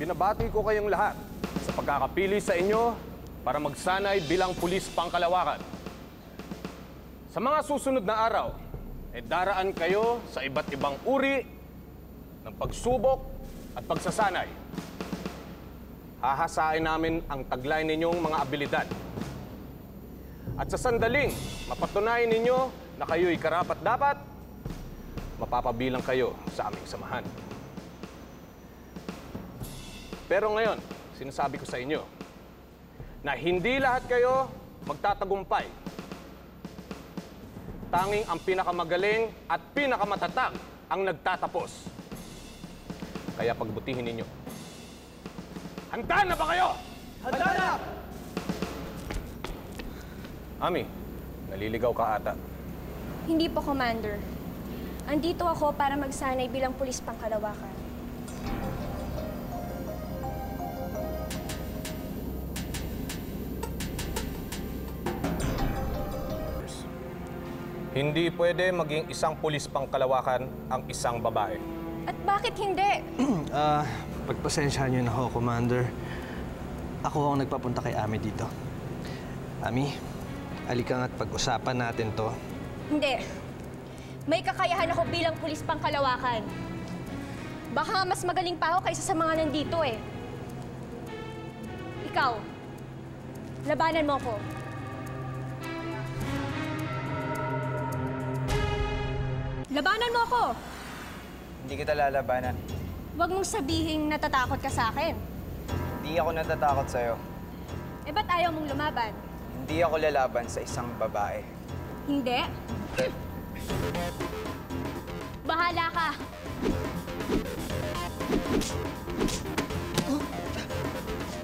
binabati ko kayong lahat sa pagkakapili sa inyo para magsanay bilang pulis pangkalawakan. Sa mga susunod na araw, daraan kayo sa iba't ibang uri ng pagsubok at pagsasanay. Hahasain namin ang taglay ninyong mga abilidad. At sa sandaling mapatunayan ninyo na kayo'y karapat-dapat, mapapabilang kayo sa aming samahan. Pero ngayon, sinasabi ko sa inyo na hindi lahat kayo magtatagumpay. Tanging ang pinakamagaling at pinakamatatag ang nagtatapos. Kaya pagbutihin ninyo. Handa na ba kayo? Handa na! Ami, naliligaw ka ata. Hindi po, Commander. Andito ako para magsanay bilang pulis pangkalawakan. Hindi pwede maging isang pulis pangkalawakan ang isang babae. At bakit hindi? Pagpasensyahan niyo na ho, Commander. Ako ang nagpapunta kay Ami dito. Ami, halika nga't pag-usapan natin to. Hindi. May kakayahan ako bilang pulis pangkalawakan. Baka mas magaling pa ako kaysa sa mga nandito eh. Ikaw, labanan mo ko. Labanan mo ako! Hindi kita lalabanan. Huwag mong sabihing natatakot ka sa akin. Hindi ako natatakot sa'yo. Eh, ba't ayaw mong lumaban? Hindi ako lalaban sa isang babae. Hindi? Bahala ka!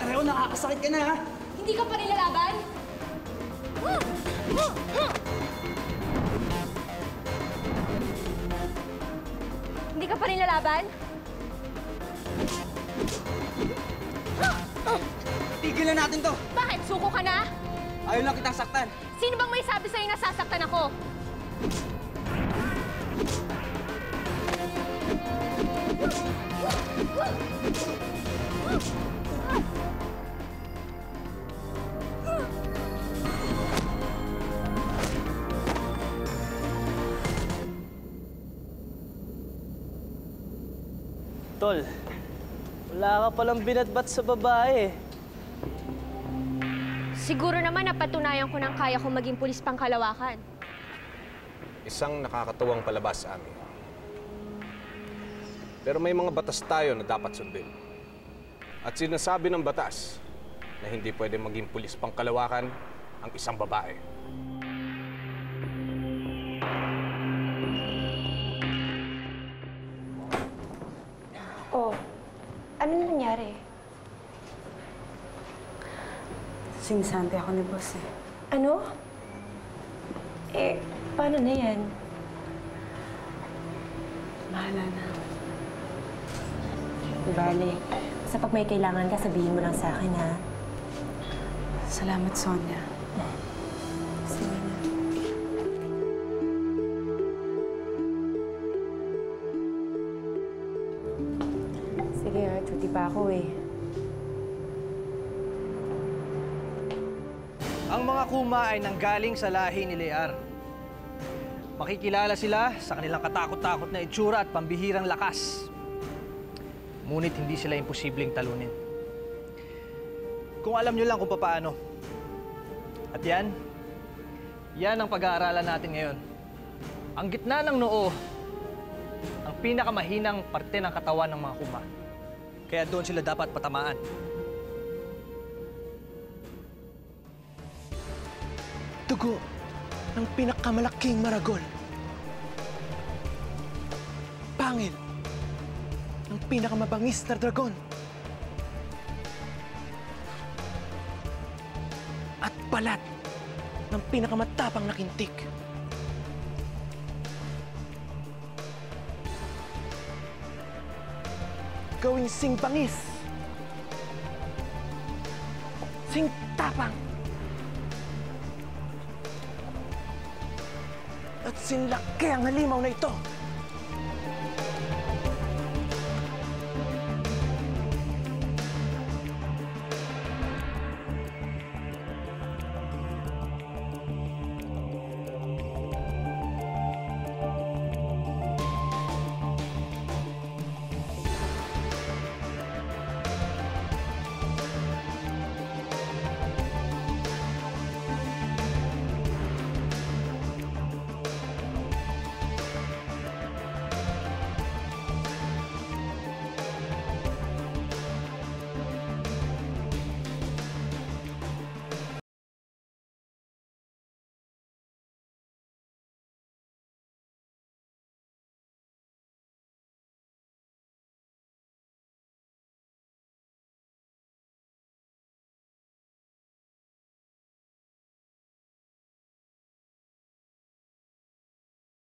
Areho, nakakasakit ka na, ha? Hindi ka pa rin lalaban? Hindi ka pa rin lalaban? Tigilan natin to! Bakit? Suko ka na? Ayaw lang kitang saktan. Sino bang may sabi sa'yo na sasaktan ako? Tol, wala ka palang binatbat sa babae. Siguro naman napatunayan ko ng kaya kong maging pulis pangkalawakan. Isang nakakatuwang palabas sa amin. Pero may mga batas tayo na dapat sundin. At sinasabi ng batas na hindi pwede maging pulis pangkalawakan ang isang babae. Oh, ano nangyari? Sinasanti ako ni boss eh. Ano? Eh, paano na yan? Bahala na. Bale, sa pag may kailangan ka, sabihin mo lang sa akin, ha? Salamat, Sonia. Sige na. Sige, ha? Tuti pa ako eh. Ang mga kuma ay nanggaling sa lahi ni Lear. Makikilala sila sa kanilang katakot-takot na itsura at pambihirang lakas. Ngunit hindi sila imposibleng talunin. Kung alam nyo lang kung paano. At yan ang pag-aaralan natin ngayon. Ang gitna ng noo, ang pinakamahinang parte ng katawan ng mga kuma. Kaya doon sila dapat patamaan. Dugo ng pinakamalaking maragol. Pangil ng pinakamabangis na dragon. At balat ng pinakamatapang na kintik. Gawing singbangis. Singtapang. At sinlaki ang halimaw na ito.